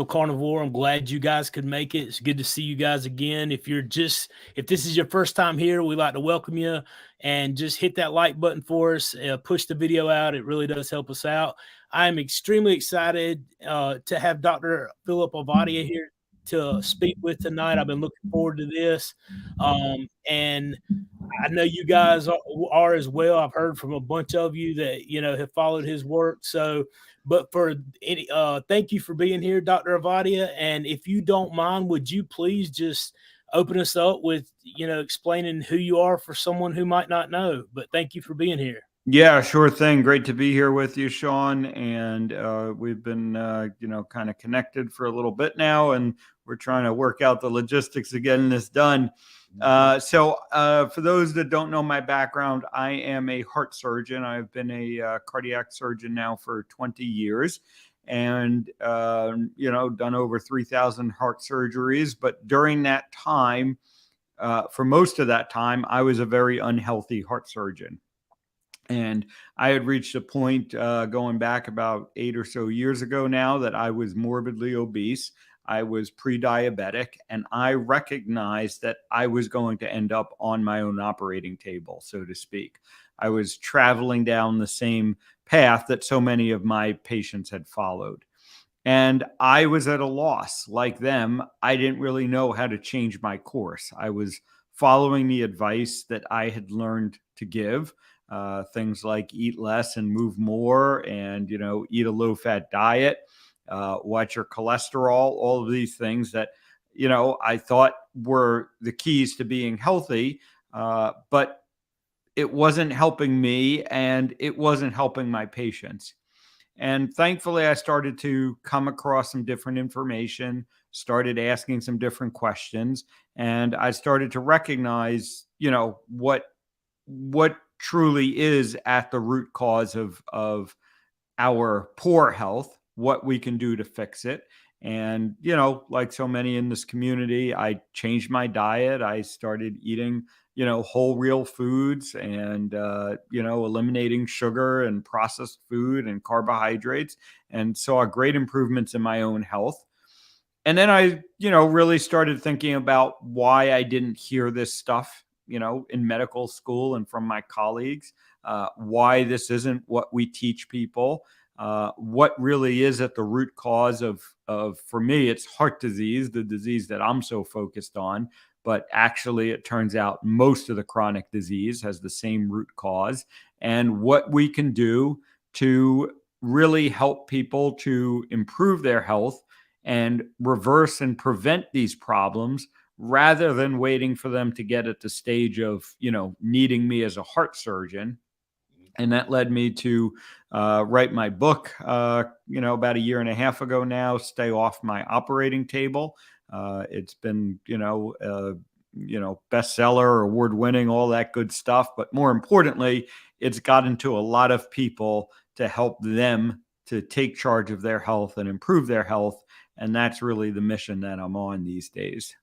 Carnivore. I'm glad you guys could make it. It's good to see you guys again. If this is your first time here, we'd like to welcome you, and just hit that like button for us. Push the video out. It really does help us out. I'm extremely excited to have Dr. Philip Ovadia here to speak with tonight. I've been looking forward to this. And I know you guys are as well. I've heard from a bunch of you that, have followed his work. So, but thank you for being here, Dr. Ovadia. And if you don't mind, would you please just open us up with, explaining who you are for someone who might not know, but thank you for being here. Yeah, sure thing. Great to be here with you, Sean. And we've been, kind of connected for a little bit now, and we're trying to work out the logistics of getting this done. So for those that don't know my background, I am a heart surgeon. I've been a cardiac surgeon now for 20 years and, done over 3,000 heart surgeries. But during that time, for most of that time, I was a very unhealthy heart surgeon. And I had reached a point going back about 8 or so years ago now that I was morbidly obese. I was pre-diabetic, and I recognized that I was going to end up on my own operating table, so to speak. I was traveling down the same path that so many of my patients had followed. And I was at a loss. Like them, I didn't really know how to change my course. I was following the advice that I had learned to give. Things like eat less and move more, and, eat a low-fat diet, watch your cholesterol, all of these things that, I thought were the keys to being healthy, but it wasn't helping me and it wasn't helping my patients. And thankfully, I started to come across some different information, started asking some different questions, and I started to recognize, what truly is at the root cause of our poor health, what we can do to fix it. And, like so many in this community, I changed my diet. I started eating, whole real foods and, eliminating sugar and processed food and carbohydrates, and saw great improvements in my own health. And then I, really started thinking about why I didn't hear this stuff, in medical school and from my colleagues, why this isn't what we teach people, what really is at the root cause of, for me, it's heart disease, the disease that I'm so focused on. But actually, it turns out most of the chronic disease has the same root cause, and what we can do to really help people to improve their health and reverse and prevent these problems, rather than waiting for them to get at the stage of, needing me as a heart surgeon. And that led me to write my book, about a year and a half ago now, Stay Off My Operating Table. It's been, bestseller, award winning, all that good stuff. But more importantly, it's gotten to a lot of people to help them to take charge of their health and improve their health. And that's really the mission that I'm on these days.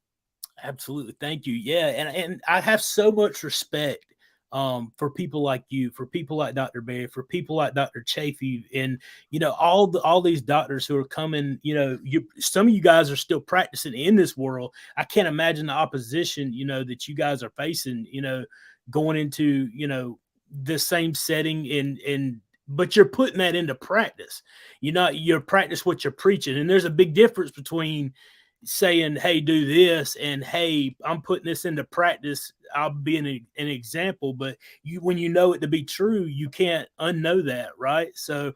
Absolutely. Thank you. Yeah. And I have so much respect for people like you, for people like Dr. Berry, for people like Dr. Chafee, and, all these doctors who are coming, some of you guys are still practicing in this world. I can't imagine the opposition, that you guys are facing, going into, the same setting, but you're putting that into practice. You're practice what you're preaching. And there's a big difference between saying, hey, do this, and hey, I'm putting this into practice. I'll be an example, but when you know it to be true, you can't unknow that, right? So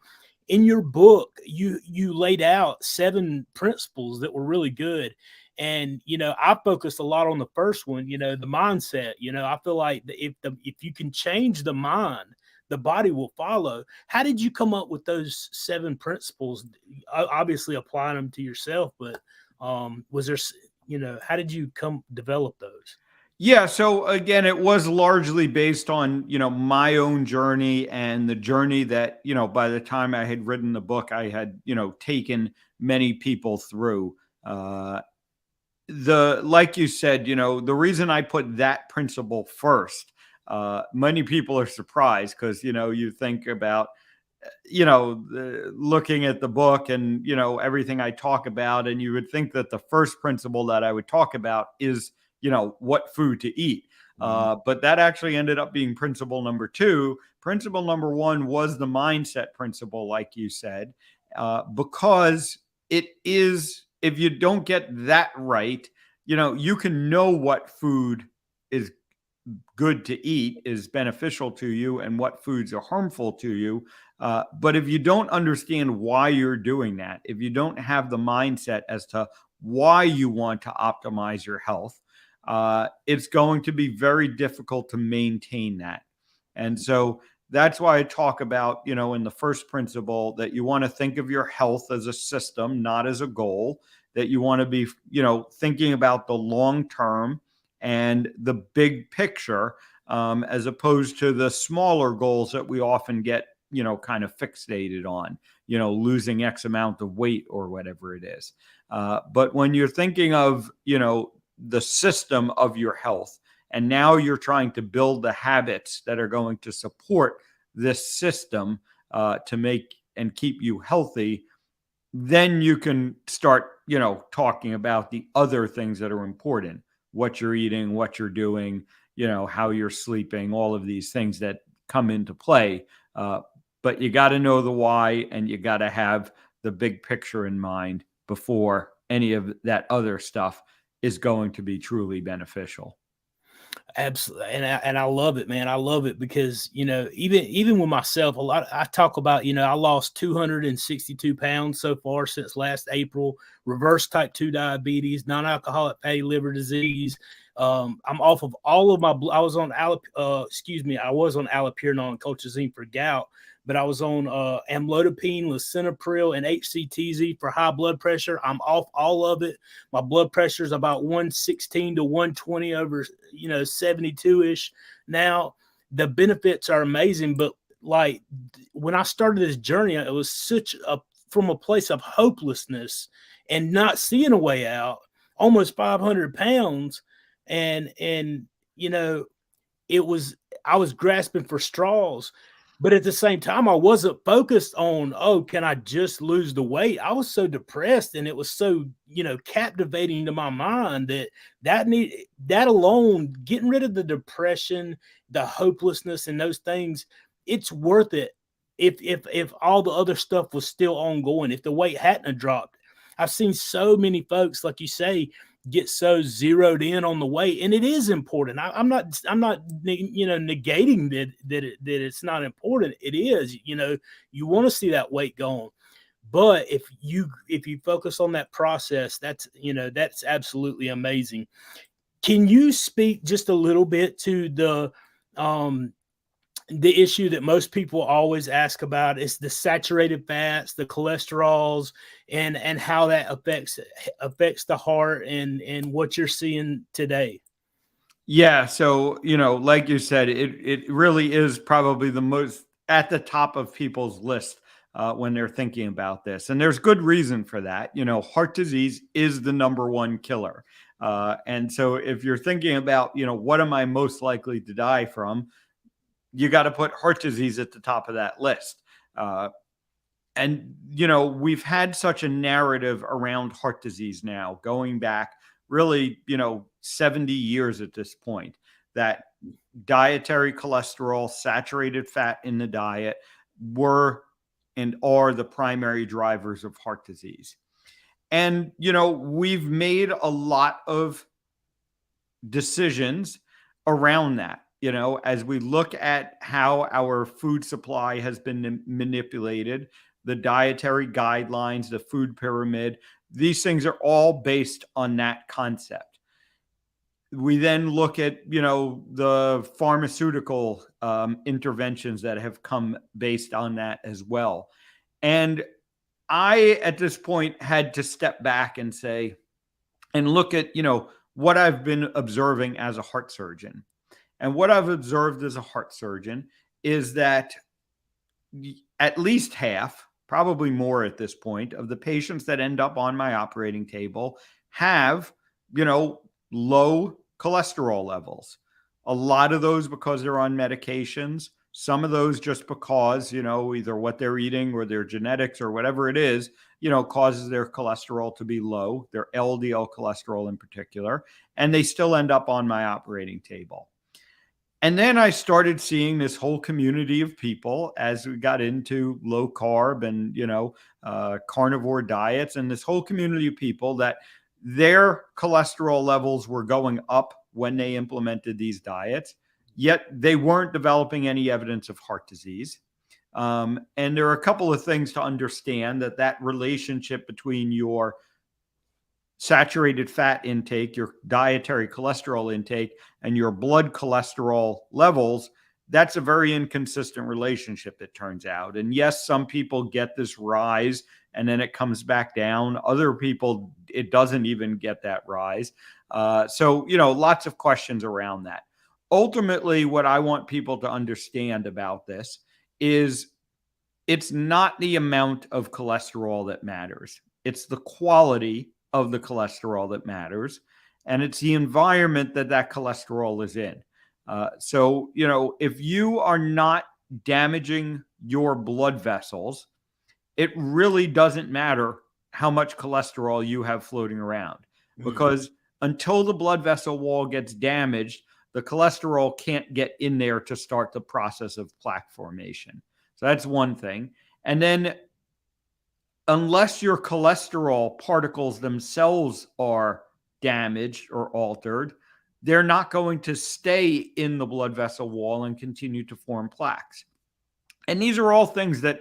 in your book, you laid out 7 principles that were really good. And, I focused a lot on the first one, the mindset. I feel like if you can change the mind, the body will follow. How did you come up with those 7 principles? Obviously applying them to yourself, but was there, how did you develop those? Yeah. So again, it was largely based on, my own journey, and the journey that, by the time I had written the book, I had, taken many people through. Like you said, the reason I put that principle first, many people are surprised because, you think about, looking at the book and, everything I talk about, and you would think that the first principle that I would talk about is, what food to eat. But that actually ended up being principle number 2. Principle number 1 was the mindset principle, like you said, because it is, if you don't get that right, you can know what food is good to eat, is beneficial to you, and what foods are harmful to you. But if you don't understand why you're doing that, if you don't have the mindset as to why you want to optimize your health, it's going to be very difficult to maintain that. And so that's why I talk about, in the first principle, that you want to think of your health as a system, not as a goal, that you want to be, thinking about the long term and the big picture, as opposed to the smaller goals that we often get, kind of fixated on, losing X amount of weight or whatever it is. But when you're thinking of, the system of your health, and now you're trying to build the habits that are going to support this system, to make and keep you healthy, then you can start, talking about the other things that are important, what you're eating, what you're doing, how you're sleeping, all of these things that come into play. But you got to know the why, and you got to have the big picture in mind before any of that other stuff is going to be truly beneficial. Absolutely. And I love it, man. I love it because, even with myself, I talk about, I lost 262 pounds so far since last April, reverse type 2 diabetes, non-alcoholic fatty liver disease. I'm off of all of my, I was on, I was on allopurinol and colchicine for gout, but I was on amlodipine, lisinopril, and HCTZ for high blood pressure. I'm off all of it. My blood pressure is about 116 to 120 over, 72-ish. Now, the benefits are amazing, but like when I started this journey, it was from a place of hopelessness and not seeing a way out, almost 500 pounds. And I was grasping for straws. But at the same time, I wasn't focused on, can I just lose the weight? I was so depressed, and it was so, captivating to my mind that alone, getting rid of the depression, the hopelessness, and those things, it's worth it. If all the other stuff was still ongoing, if the weight hadn't dropped. I've seen so many folks, like you say, get so zeroed in on the weight, and it is important. I'm not negating that it's not important. It is. You want to see that weight gone, but if you focus on that process, that's absolutely amazing. Can you speak just a little bit to the issue that most people always ask about, is the saturated fats, the cholesterols, and how that affects the heart, and what you're seeing today? Yeah. So, like you said, it really is probably the most at the top of people's list, when they're thinking about this. And there's good reason for that. Heart disease is the number one killer. And so if you're thinking about, what am I most likely to die from, you got to put heart disease at the top of that list. And, we've had such a narrative around heart disease now going back really, 70 years at this point, that dietary cholesterol, saturated fat in the diet were and are the primary drivers of heart disease. And, we've made a lot of decisions around that. As we look at how our food supply has been manipulated, the dietary guidelines, the food pyramid, these things are all based on that concept. We then look at, the pharmaceutical interventions that have come based on that as well. And I, at this point, had to step back and say, and look at, what I've been observing as a heart surgeon. And what I've observed as a heart surgeon is that at least half, probably more at this point, of the patients that end up on my operating table have, low cholesterol levels. A lot of those because they're on medications, Some of those just because, either what they're eating or their genetics or whatever it is, causes their cholesterol to be low, their LDL cholesterol in particular, and they still end up on my operating table. And then I started seeing this whole community of people as we got into low carb and, carnivore diets, and this whole community of people that their cholesterol levels were going up when they implemented these diets, yet they weren't developing any evidence of heart disease. And there are a couple of things to understand that relationship between your saturated fat intake, your dietary cholesterol intake, and your blood cholesterol levels, that's a very inconsistent relationship, it turns out. And yes, some people get this rise and then it comes back down. Other people, it doesn't even get that rise. So, lots of questions around that. Ultimately, what I want people to understand about this is it's not the amount of cholesterol that matters. It's the quality of the cholesterol that matters. And it's the environment that cholesterol is in. So, if you are not damaging your blood vessels, it really doesn't matter how much cholesterol you have floating around, because until the blood vessel wall gets damaged, the cholesterol can't get in there to start the process of plaque formation. So that's one thing. And then unless your cholesterol particles themselves are damaged or altered, they're not going to stay in the blood vessel wall and continue to form plaques. And these are all things that,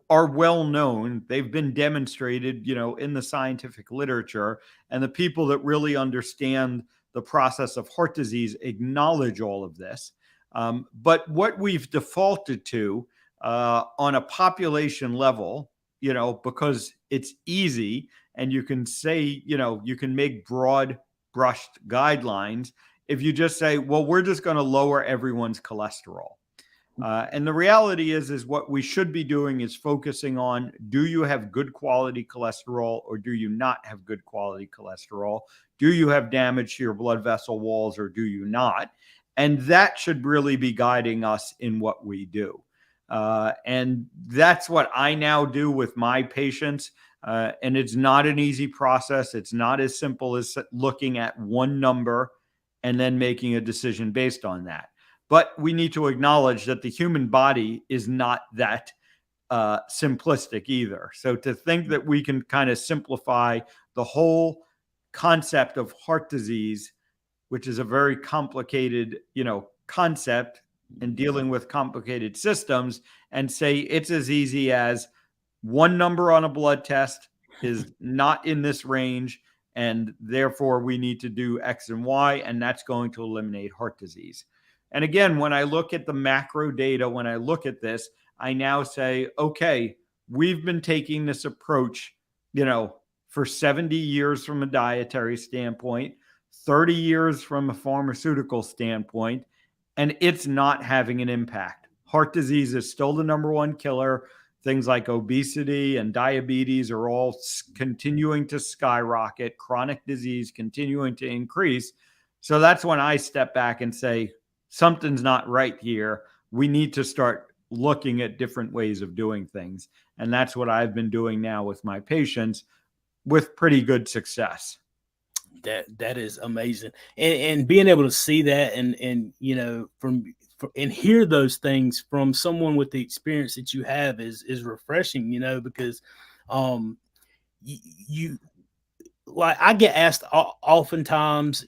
are well known. They've been demonstrated, in the scientific literature, and the people that really understand the process of heart disease acknowledge all of this. But what we've defaulted to on a population level, because it's easy and you can say, you can make broad brushed guidelines. If you just say, well, we're just going to lower everyone's cholesterol. And the reality is what we should be doing is focusing on, do you have good quality cholesterol or do you not have good quality cholesterol? Do you have damage to your blood vessel walls or do you not? And that should really be guiding us in what we do. And that's what I now do with my patients. And it's not an easy process. It's not as simple as looking at one number and then making a decision based on that. But we need to acknowledge that the human body is not that simplistic either. So to think that we can kind of simplify the whole concept of heart disease, which is a very complicated, concept and dealing with complicated systems, and say it's as easy as one number on a blood test is not in this range, and therefore we need to do X and Y, and that's going to eliminate heart disease. And again, when I look at the macro data, when I look at this, I now say, okay, we've been taking this approach, for 70 years from a dietary standpoint, 30 years from a pharmaceutical standpoint, and it's not having an impact. Heart disease is still the number one killer. Things like obesity and diabetes are all continuing to skyrocket, chronic disease continuing to increase. So that's when I step back and say, something's not right here. We need to start looking at different ways of doing things. And that's what I've been doing now with my patients with pretty good success. That is amazing. And being able to see that and and hear those things from someone with the experience that you have is refreshing, because you like, I get asked oftentimes,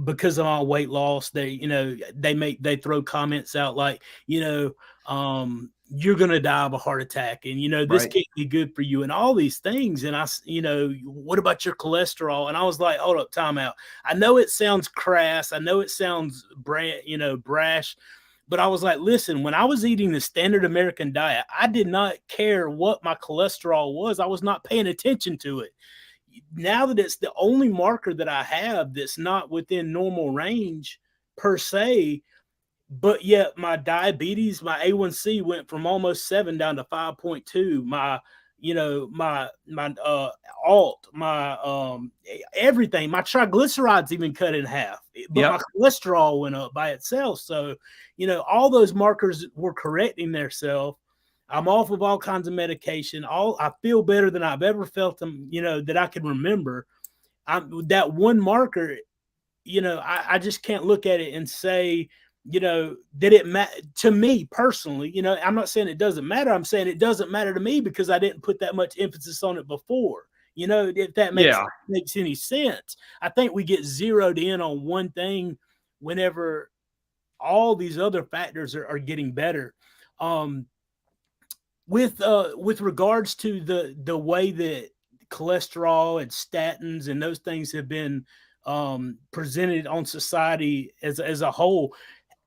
because of my weight loss, they throw comments out like, you're going to die of a heart attack, and, this Right. can't be good for you, and all these things. And what about your cholesterol? And I was like, hold up, time out. I know it sounds crass. I know it sounds brash, but I was like, listen, when I was eating the standard American diet, I did not care what my cholesterol was. I was not paying attention to it. Now that it's the only marker that I have that's not within normal range per se, but yet my diabetes, my A1C went from almost 7 down to 5.2. My my alt, my everything, my triglycerides even cut in half, but my Yep. cholesterol went up by itself. So, all those markers were correcting themselves. I'm off of all kinds of medication. I feel better than I've ever felt them, that I can remember. That one marker, I just can't look at it and say, that to me personally, I'm not saying it doesn't matter. I'm saying it doesn't matter to me because I didn't put that much emphasis on it before. If that makes Yeah. any sense. I think we get zeroed in on one thing whenever all these other factors are getting better. With regards to the way that cholesterol and statins and those things have been presented on society as a whole,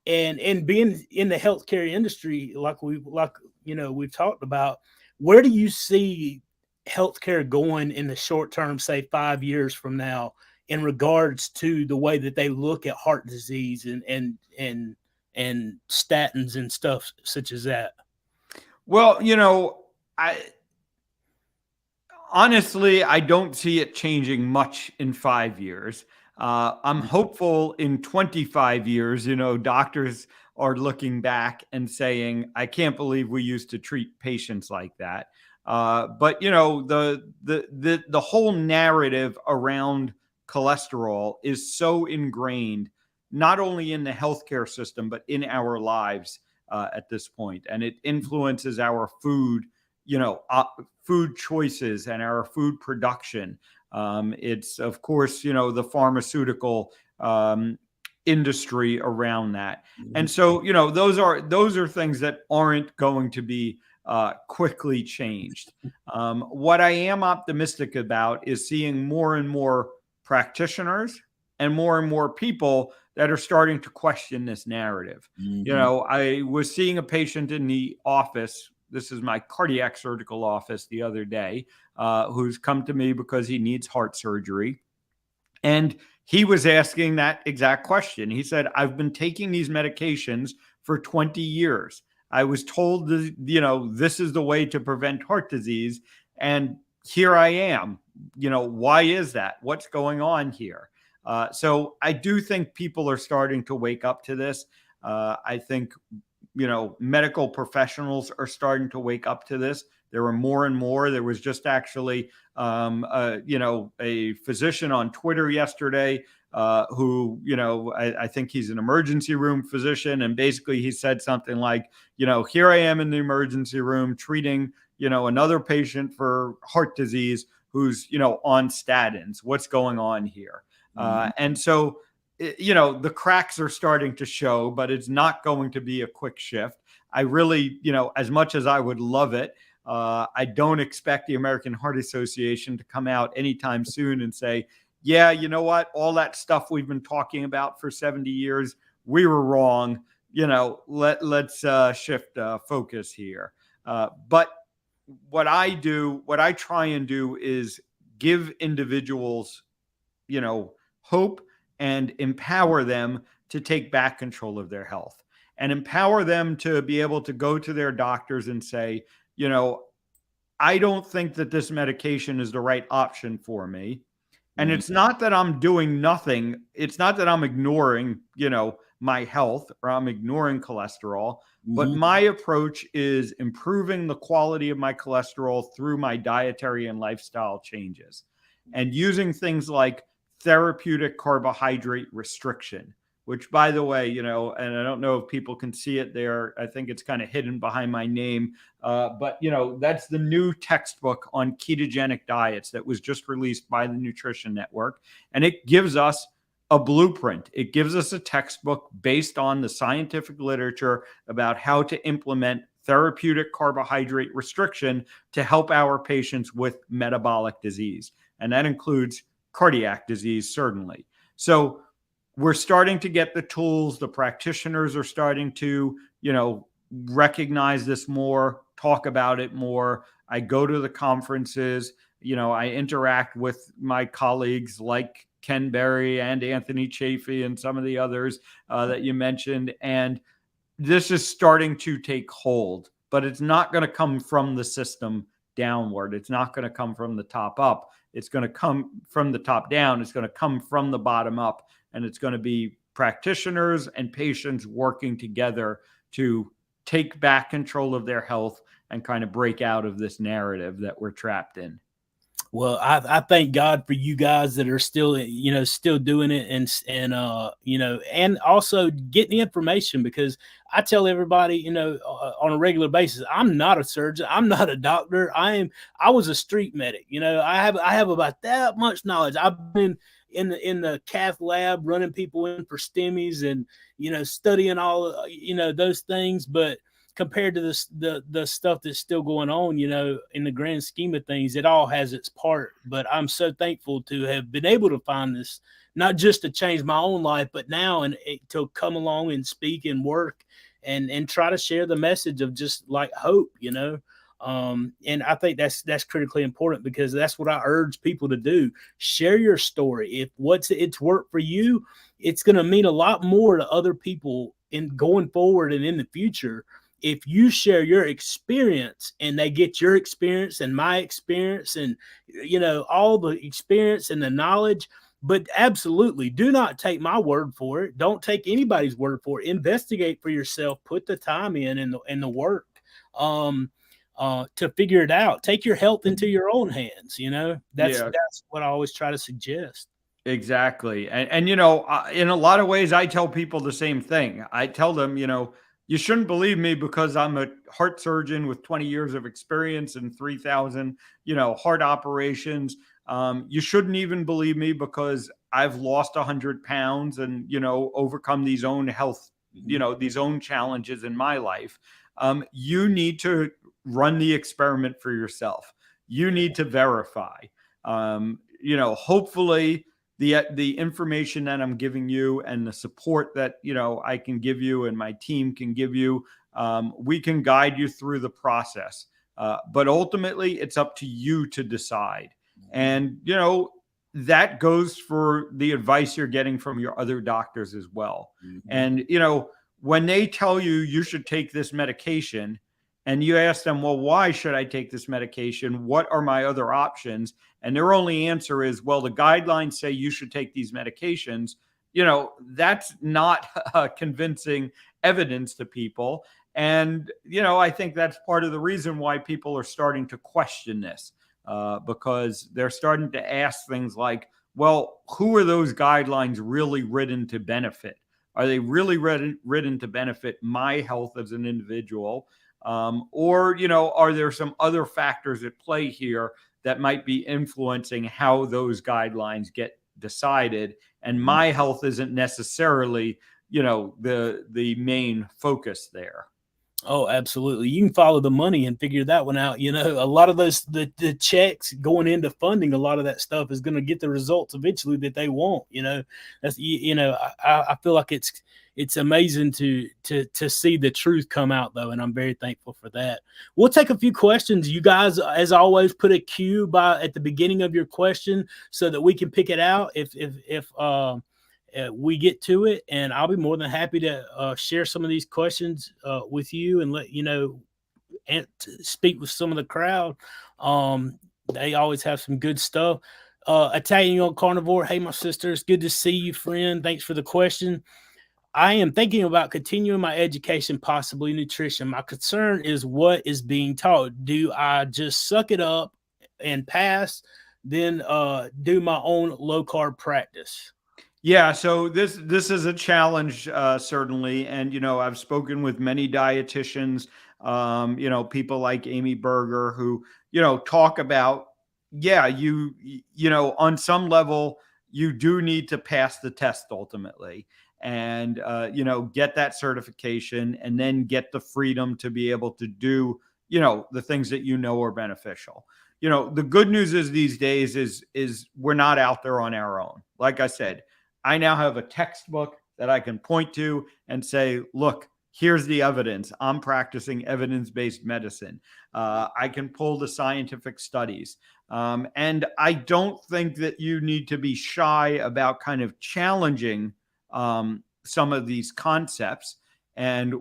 and being in the healthcare industry, we've talked about, where do you see healthcare going in the short term, say 5 years from now, in regards to the way that they look at heart disease and statins and stuff such as that? Well, I honestly, I don't see it changing much in 5 years. I'm hopeful in 25 years, doctors are looking back and saying, I can't believe we used to treat patients like that. But the whole narrative around cholesterol is so ingrained, not only in the healthcare system, but in our lives at this point. And it influences our food, food choices and our food production. It's, of course, the pharmaceutical industry around that. And so, those are things that aren't going to be quickly changed. What I am optimistic about is seeing more and more practitioners and more people that are starting to question this narrative. I was seeing a patient in the office. This is my cardiac surgical office the other day, who's come to me because he needs heart surgery. And he was asking that exact question. He said, I've been taking these medications for 20 years. I was told, this is the way to prevent heart disease. And here I am. Why is that? What's going on here? So I do think people are starting to wake up to this. I think, medical professionals are starting to wake up to this. There are more and more. There was just actually, a physician on Twitter yesterday who, I think he's an emergency room physician. And basically he said something like, here I am in the emergency room treating, another patient for heart disease who's, on statins. What's going on here? And so, the cracks are starting to show, but it's not going to be a quick shift. I really, as much as I would love it, I don't expect the American Heart Association to come out anytime soon and say, yeah, you know what? All that stuff we've been talking about for 70 years, we were wrong. Let's shift focus here. But what I try and do is give individuals, hope and empower them to take back control of their health and empower them to be able to go to their doctors and say, I don't think that this medication is the right option for me. And it's not that I'm doing nothing. It's not that I'm ignoring, my health or I'm ignoring cholesterol, but my approach is improving the quality of my cholesterol through my dietary and lifestyle changes and using things like therapeutic carbohydrate restriction, which, by the way, and I don't know if people can see it there. I think it's kind of hidden behind my name. But, that's the new textbook on ketogenic diets that was just released by the Nutrition Network. And it gives us a blueprint. It gives us a textbook based on the scientific literature about how to implement therapeutic carbohydrate restriction to help our patients with metabolic disease. And that includes cardiac disease, certainly. So we're starting to get the tools. The practitioners are starting to, recognize this more, talk about it more. I go to the conferences, I interact with my colleagues like Ken Berry and Anthony Chafee and some of the others that you mentioned. And this is starting to take hold, but it's not going to come from the system downward. It's not going to come from the top up. It's going to come from the top down. It's going to come from the bottom up. And it's going to be practitioners and patients working together to take back control of their health and kind of break out of this narrative that we're trapped in. Well, I thank God for you guys that are still, still doing it, and and also getting the information, because I tell everybody, on a regular basis, I'm not a surgeon, I'm not a doctor, I was a street medic. I have about that much knowledge. I've been in the cath lab running people in for STEMIs and studying all those things, but compared to the stuff that's still going on, in the grand scheme of things, it all has its part. But I'm so thankful to have been able to find this, not just to change my own life, but now to come along and speak and work and try to share the message of just like hope, and I think that's critically important, because that's what I urge people to do. Share your story. If it's worked for you, it's going to mean a lot more to other people in going forward and in the future. If you share your experience and they get your experience and my experience and, all the experience and the knowledge, but absolutely do not take my word for it. Don't take anybody's word for it. Investigate for yourself, put the time in the work, to figure it out. Take your health into your own hands. That's what I always try to suggest. Exactly. And in a lot of ways, I tell people the same thing. I tell them, you shouldn't believe me because I'm a heart surgeon with 20 years of experience and 3,000, heart operations. You shouldn't even believe me because I've lost 100 pounds and, overcome these own health, these own challenges in my life. You need to run the experiment for yourself. You need to verify. Hopefully the information that I'm giving you and the support that, I can give you and my team can give you, we can guide you through the process. But ultimately, it's up to you to decide. And, that goes for the advice you're getting from your other doctors as well. Mm-hmm. And, when they tell you should take this medication and you ask them, well, why should I take this medication? What are my other options? And their only answer is, well, the guidelines say you should take these medications. That's not convincing evidence to people. And, I think that's part of the reason why people are starting to question this, because they're starting to ask things like, well, who are those guidelines really written to benefit? Are they really written to benefit my health as an individual? Or, are there some other factors at play here that might be influencing how those guidelines get decided? And my health isn't necessarily, the main focus there. Oh, absolutely. You can follow the money and figure that one out. A lot of those, the checks going into funding a lot of that stuff is going to get the results eventually that they want. That's, I feel like it's amazing to see the truth come out, though. And I'm very thankful for that. We'll take a few questions. You guys, as always, put a cue at the beginning of your question so that we can pick it out if we get to it, and I'll be more than happy to share some of these questions with you and let you know, and speak with some of the crowd. They always have some good stuff. Italian Carnivore, hey, my sister, it's good to see you, friend. Thanks for the question. I am thinking about continuing my education, possibly nutrition. My concern is what is being taught. Do I just suck it up and pass, then do my own low carb practice? Yeah, so this is a challenge, certainly. And, I've spoken with many dietitians, people like Amy Berger who, talk about, on some level, you do need to pass the test ultimately and, get that certification and then get the freedom to be able to do, the things that are beneficial. The good news is these days is we're not out there on our own. Like I said, I now have a textbook that I can point to and say, look, here's the evidence. I'm practicing evidence-based medicine. I can pull the scientific studies. And I don't think that you need to be shy about kind of challenging some of these concepts. And,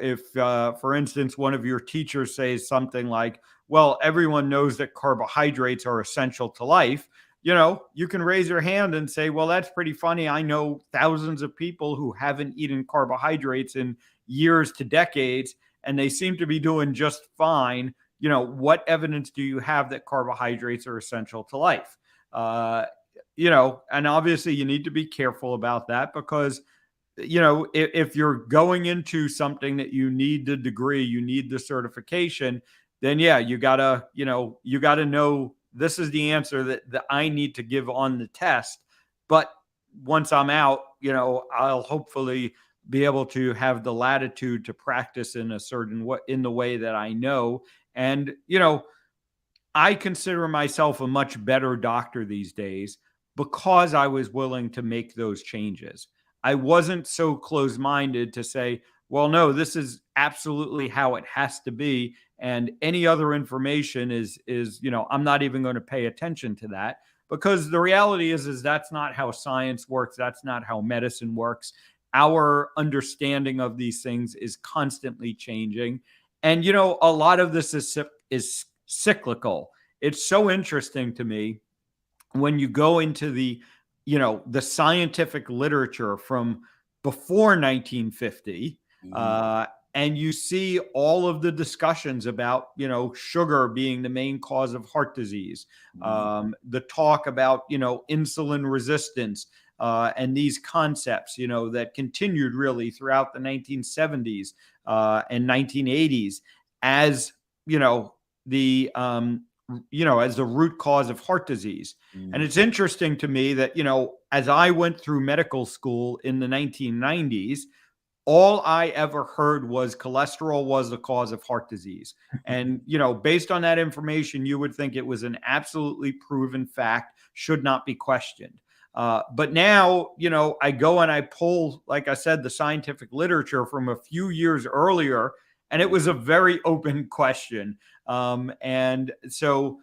if, for instance, one of your teachers says something like, well, everyone knows that carbohydrates are essential to life, you can raise your hand and say, well, that's pretty funny. I know thousands of people who haven't eaten carbohydrates in years to decades, and they seem to be doing just fine. What evidence do you have that carbohydrates are essential to life? And obviously you need to be careful about that, because if you're going into something that you need the degree, you need the certification, then yeah, you gotta know this is the answer that I need to give on the test. But once I'm out, I'll hopefully be able to have the latitude to practice in a certain way, in the way that I know. And, I consider myself a much better doctor these days because I was willing to make those changes. I wasn't so close-minded to say, well, no, this is absolutely how it has to be, and any other information is I'm not even going to pay attention to that, because the reality is that's not how science works. That's not how medicine works. Our understanding of these things is constantly changing. And a lot of this is cyclical. It's so interesting to me when you go into the scientific literature from before 1950, and you see all of the discussions about sugar being the main cause of heart disease, the talk about insulin resistance, and these concepts that continued really throughout the 1970s and 1980s as the as the root cause of heart disease. And it's interesting to me that, as I went through medical school in the 1990s, all I ever heard was cholesterol was the cause of heart disease. And, based on that information, you would think it was an absolutely proven fact, should not be questioned. But now, I go and I pull, like I said, the scientific literature from a few years earlier, and it was a very open question. And so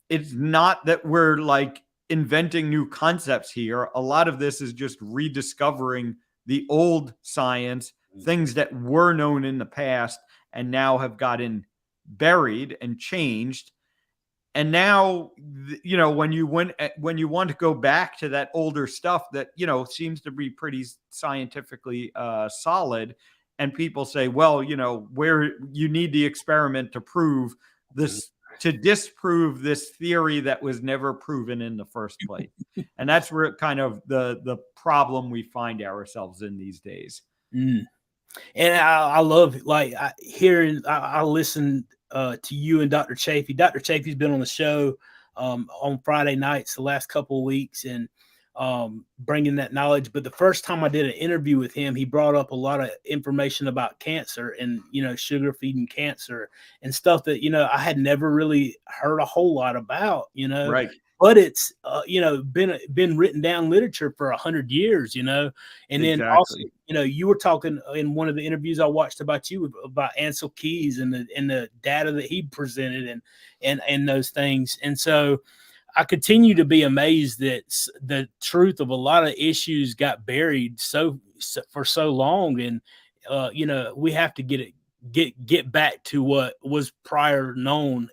it's not that we're like inventing new concepts here. A lot of this is just rediscovering the old science, things that were known in the past and now have gotten buried and changed. And now, when you want to go back to that older stuff that, seems to be pretty scientifically solid, and people say, well, where you need the experiment to prove this, to disprove this theory that was never proven in the first place. And that's where kind of the problem we find ourselves in these days. And I love, like, I listen to you and Dr. Chafee. Dr. Chafee's been on the show on Friday nights the last couple of weeks, and bringing that knowledge. But the first time I did an interview with him, he brought up a lot of information about cancer and, sugar feeding cancer and stuff that, I had never really heard a whole lot about, Right. But it's, been written down literature for 100 years, and then Exactly. also, you were talking in one of the interviews I watched about you about Ansel Keys and the data that he presented and those things. And so I continue to be amazed that the truth of a lot of issues got buried for so long. And, we have to get back to what was prior known,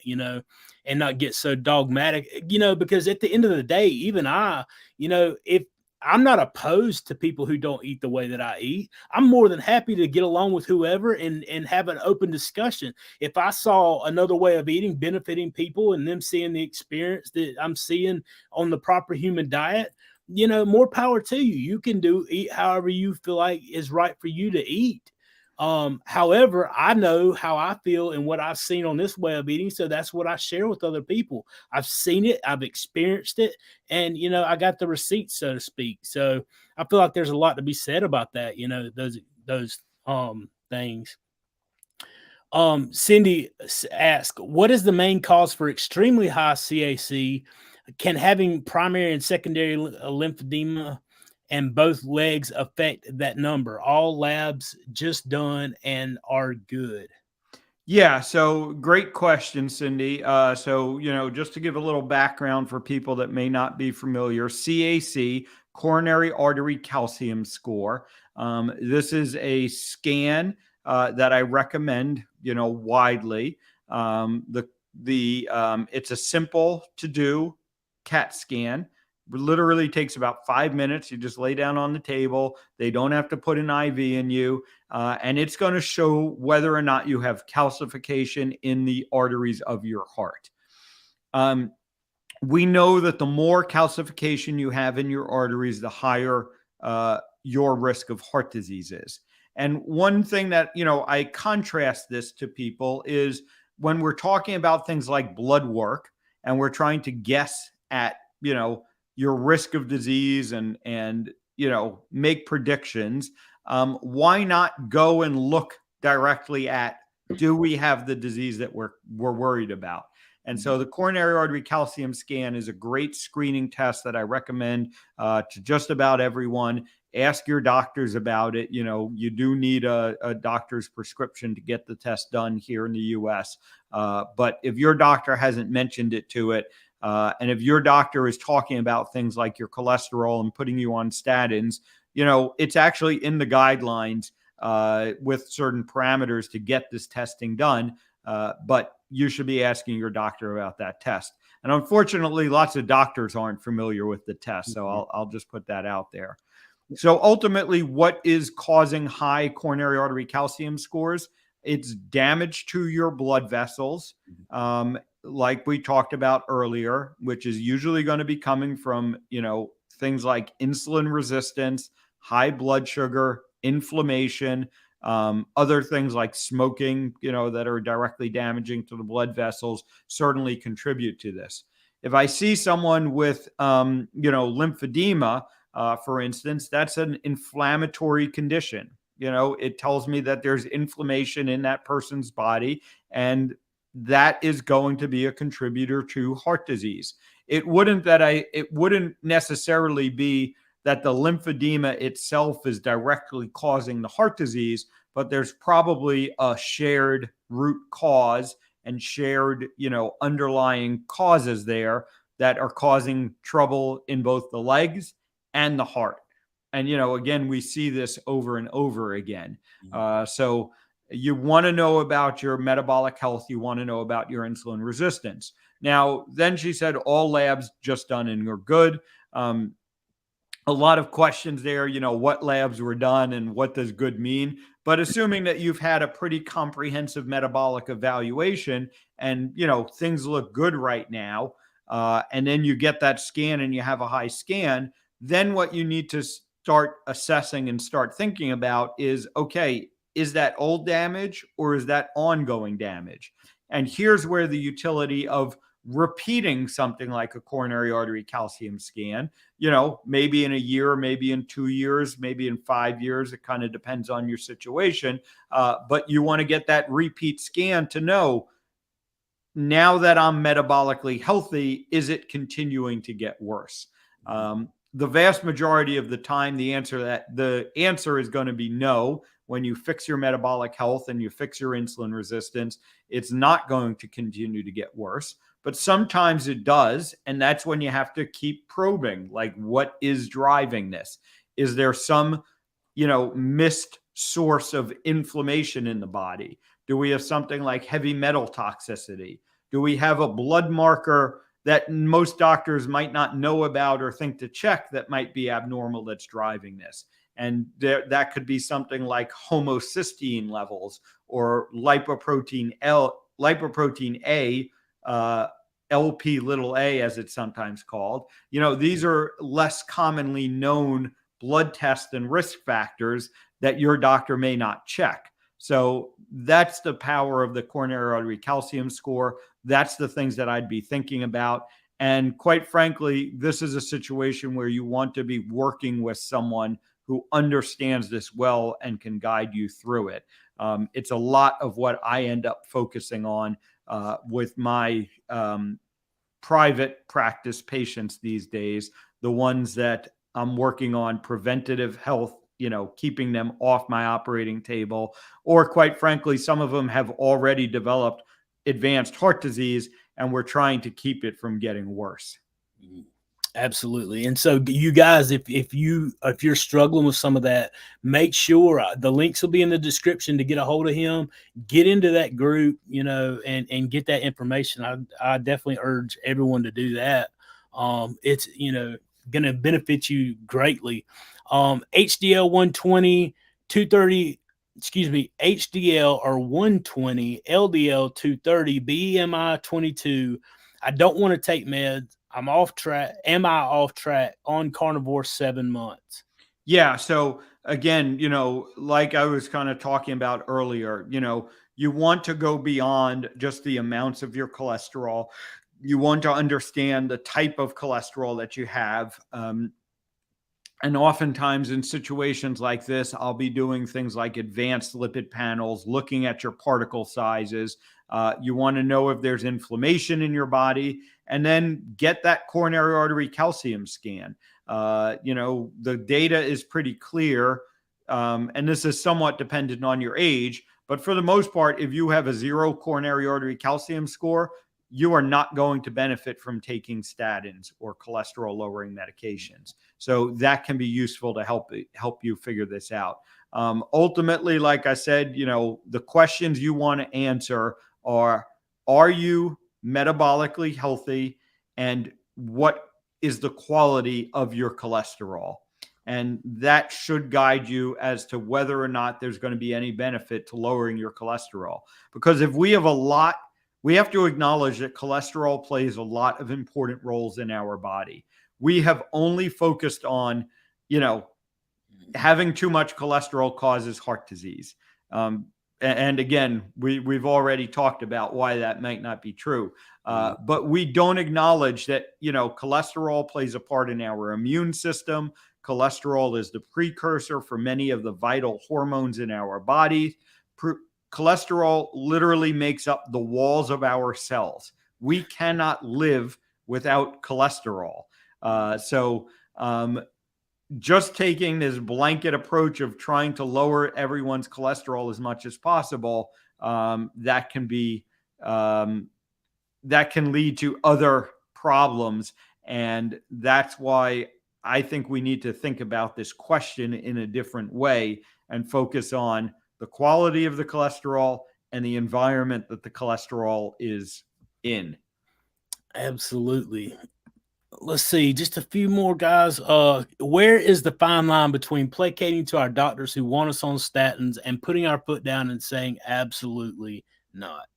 and not get so dogmatic, because at the end of the day, even if I'm not opposed to people who don't eat the way that I eat, I'm more than happy to get along with whoever and have an open discussion. If I saw another way of eating benefiting people and them seeing the experience that I'm seeing on the proper human diet, more power to you. You can eat however you feel like is right for you to eat. However, I know how I feel and what I've seen on this way of eating. So that's what I share with other people. I've seen it, I've experienced it, and, I got the receipts, so to speak. So I feel like there's a lot to be said about that, those things. Cindy asked, what is the main cause for extremely high CAC? Can having primary and secondary lymphedema and both legs affect that number? All labs just done and are good. Yeah, so great question, Cindy. So, just to give a little background for people that may not be familiar, CAC, coronary artery calcium score. This is a scan that I recommend, widely. The It's a simple to do CAT scan. Literally takes about 5 minutes. You just lay down on the table. They don't have to put an IV in you. And it's going to show whether or not you have calcification in the arteries of your heart. We know that the more calcification you have in your arteries, the higher your risk of heart disease is. And one thing that, I contrast this to people is when we're talking about things like blood work and we're trying to guess at, your risk of disease and make predictions. Why not go and look directly at, do we have the disease that we're worried about? And so the coronary artery calcium scan is a great screening test that I recommend to just about everyone. Ask your doctors about it. You do need a doctor's prescription to get the test done here in the US. But if your doctor hasn't mentioned it to it, and if your doctor is talking about things like your cholesterol and putting you on statins, it's actually in the guidelines with certain parameters to get this testing done. But you should be asking your doctor about that test. And unfortunately, lots of doctors aren't familiar with the test. So I'll just put that out there. So ultimately, what is causing high coronary artery calcium scores? It's damage to your blood vessels, like we talked about earlier, which is usually going to be coming from, things like insulin resistance, high blood sugar, inflammation, other things like smoking, that are directly damaging to the blood vessels certainly contribute to this. If I see someone with, lymphedema, for instance, that's an inflammatory condition. It tells me that there's inflammation in that person's body, and that is going to be a contributor to heart disease. It wouldn't necessarily be that the lymphedema itself is directly causing the heart disease, but there's probably a shared root cause and shared, underlying causes there that are causing trouble in both the legs and the heart. And, again, we see this over and over again. So you want to know about your metabolic health. You want to know about your insulin resistance. Now, then she said, all labs just done and you're good. A lot of questions there, what labs were done and what does good mean? But assuming that you've had a pretty comprehensive metabolic evaluation and, things look good right now, and then you get that scan and you have a high scan, then what you need to start assessing and start thinking about is, okay, is that old damage or is that ongoing damage? And here's where the utility of repeating something like a coronary artery calcium scan, maybe in a year, maybe in 2 years, maybe in 5 years, it kind of depends on your situation. But you want to get that repeat scan to know, now that I'm metabolically healthy, is it continuing to get worse? The vast majority of the time, the answer is going to be no. When you fix your metabolic health and you fix your insulin resistance, it's not going to continue to get worse. But sometimes it does. And that's when you have to keep probing, like, what is driving this? Is there some, missed source of inflammation in the body? Do we have something like heavy metal toxicity? Do we have a blood marker that most doctors might not know about or think to check that might be abnormal that's driving this? And that could be something like homocysteine levels or lipoprotein A, LP little a, as it's sometimes called. These are less commonly known blood tests and risk factors that your doctor may not check. So that's the power of the coronary artery calcium score. That's the things that I'd be thinking about. And quite frankly, this is a situation where you want to be working with someone who understands this well and can guide you through it. It's a lot of what I end up focusing on with my private practice patients these days, the ones that I'm working on preventative health, keeping them off my operating table, or quite frankly, some of them have already developed advanced heart disease and we're trying to keep it from getting worse. Absolutely. And so you guys, if you're struggling with some of that, make sure the links will be in the description to get a hold of him, get into that group, and get that information. I definitely urge everyone to do that. It's, going to benefit you greatly. HDL 120, 230, excuse me, HDL or 120, LDL 230, BMI 22. I don't want to take meds. I'm off track. Am I off track on carnivore 7 months? Yeah. So again, like I was kind of talking about earlier, you want to go beyond just the amounts of your cholesterol. You want to understand the type of cholesterol that you have. And oftentimes in situations like this, I'll be doing things like advanced lipid panels, looking at your particle sizes. You want to know if there's inflammation in your body, and then get that coronary artery calcium scan. The data is pretty clear, and this is somewhat dependent on your age. But for the most part, if you have a 0 coronary artery calcium score, you are not going to benefit from taking statins or cholesterol lowering medications. So that can be useful to help you figure this out. Ultimately, like I said, the questions you want to answer are you metabolically healthy, and what is the quality of your cholesterol? And that should guide you as to whether or not there's going to be any benefit to lowering your cholesterol. Because if we have to acknowledge that cholesterol plays a lot of important roles in our body. We have only focused on, having too much cholesterol causes heart disease. And again, we've already talked about why that might not be true. But we don't acknowledge that, cholesterol plays a part in our immune system. Cholesterol is the precursor for many of the vital hormones in our body. Cholesterol literally makes up the walls of our cells. We cannot live without cholesterol. So just taking this blanket approach of trying to lower everyone's cholesterol as much as possible, that can lead to other problems. And that's why I think we need to think about this question in a different way and focus on the quality of the cholesterol and the environment that the cholesterol is in. Absolutely. Let's see, just a few more guys. Where is the fine line between placating to our doctors who want us on statins and putting our foot down and saying absolutely not?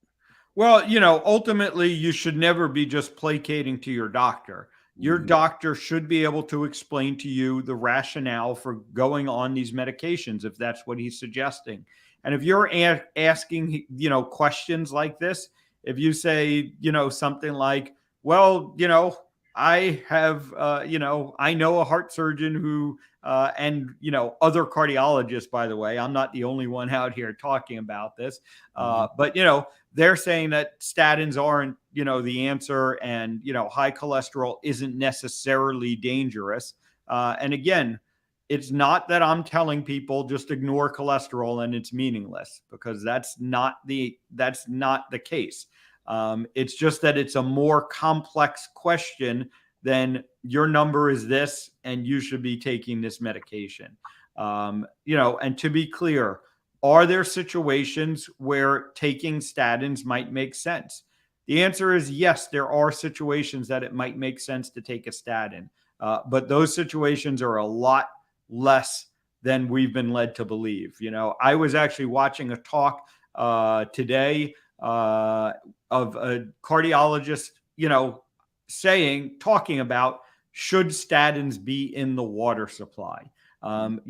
Well, ultimately, you should never be just placating to your doctor. Your doctor should be able to explain to you the rationale for going on these medications, if that's what he's suggesting. And if you're asking, questions like this, if you say, something like, well, I have, I know a heart surgeon who, and, other cardiologists, by the way, I'm not the only one out here talking about this. But, they're saying that statins aren't, the answer, and, high cholesterol isn't necessarily dangerous. And again, it's not that I'm telling people just ignore cholesterol and it's meaningless, because that's not the case. It's just that it's a more complex question than your number is this and you should be taking this medication. And to be clear, are there situations where taking statins might make sense? The answer is yes, there are situations that it might make sense to take a statin. But those situations are a lot less than we've been led to believe. I was actually watching a talk today of a cardiologist, talking about, should statins be in the water supply? And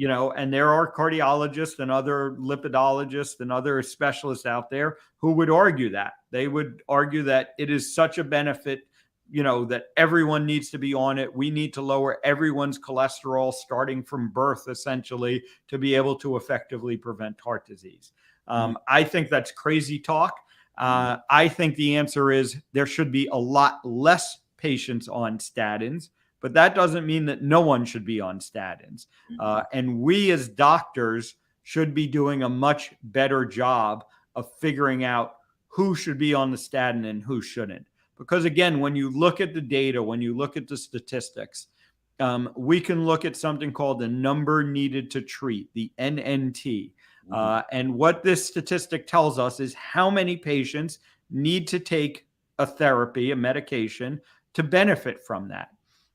there are cardiologists and other lipidologists and other specialists out there who would argue that. They would argue that it is such a benefit, that everyone needs to be on it. We need to lower everyone's cholesterol starting from birth, essentially, to be able to effectively prevent heart disease. I think that's crazy talk. I think the answer is there should be a lot less patients on statins, but that doesn't mean that no one should be on statins. And we as doctors should be doing a much better job of figuring out who should be on the statin and who shouldn't. Because again, when you look at the data, when you look at the statistics, we can look at something called the number needed to treat, the NNT. And what this statistic tells us is how many patients need to take a therapy, a medication, to benefit from that.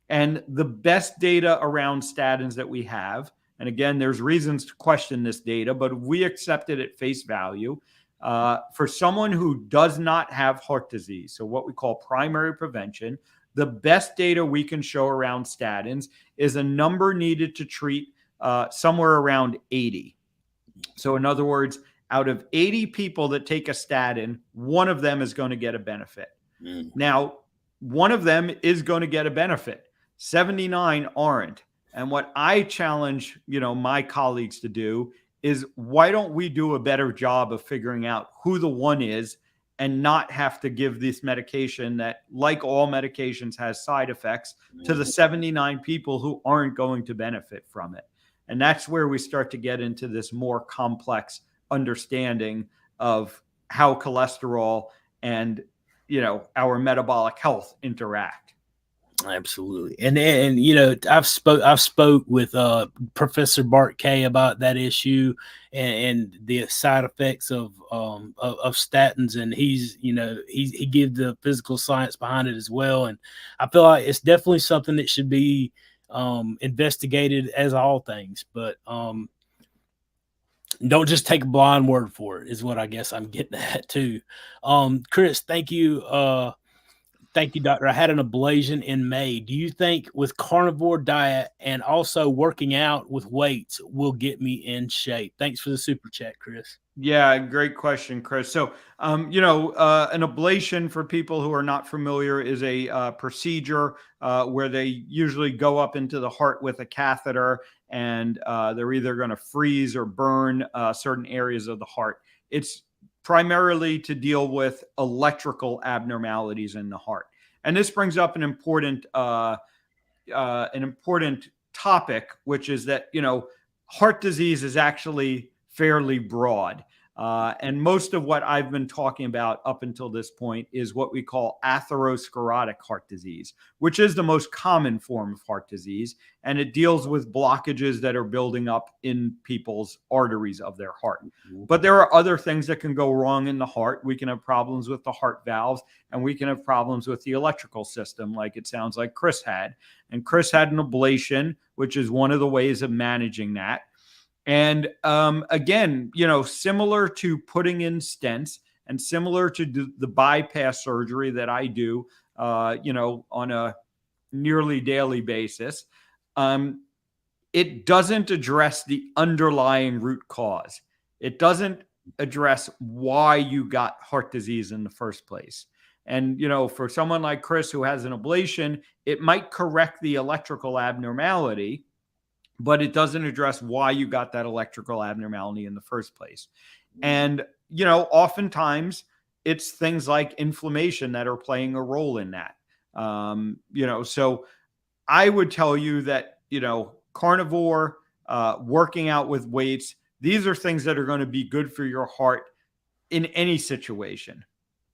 And the best data around statins that we have, and again, there's reasons to question this data, but we accept it at face value. For someone who does not have heart disease, so what we call primary prevention, the best data we can show around statins is a number needed to treat somewhere around 80. So in other words, out of 80 people that take a statin, one of them is going to get a benefit. Now, one of them is going to get a benefit. 79 aren't. And what I challenge, my colleagues to do is, why don't we do a better job of figuring out who the one is and not have to give this medication that, like all medications, has side effects to the 79 people who aren't going to benefit from it. And that's where we start to get into this more complex understanding of how cholesterol and, our metabolic health interact. Absolutely. And I've spoke with Professor Bart Kay about that issue and the side effects of statins, and he gives the physical science behind it as well. And I feel like it's definitely something that should be investigated, as all things, but don't just take a blind word for it, is what I guess I'm getting at too. Chris, thank you. Thank you, doctor. I had an ablation in May. Do you think with carnivore diet and also working out with weights will get me in shape? Thanks for the super chat, Chris. Yeah, great question, Chris. So, an ablation, for people who are not familiar, is a procedure where they usually go up into the heart with a catheter, and they're either going to freeze or burn certain areas of the heart. It's primarily to deal with electrical abnormalities in the heart. And this brings up an important topic, which is that, heart disease is actually fairly broad. And most of what I've been talking about up until this point is what we call atherosclerotic heart disease, which is the most common form of heart disease. And it deals with blockages that are building up in people's arteries of their heart. But there are other things that can go wrong in the heart. We can have problems with the heart valves, and we can have problems with the electrical system, like it sounds like Chris had. And Chris had an ablation, which is one of the ways of managing that. And again, similar to putting in stents and similar to the bypass surgery that I do, on a nearly daily basis, it doesn't address the underlying root cause. It doesn't address why you got heart disease in the first place. And, for someone like Chris who has an ablation, it might correct the electrical abnormality, but it doesn't address why you got that electrical abnormality in the first place. And, oftentimes it's things like inflammation that are playing a role in that. So I would tell you that, carnivore, working out with weights, these are things that are going to be good for your heart in any situation.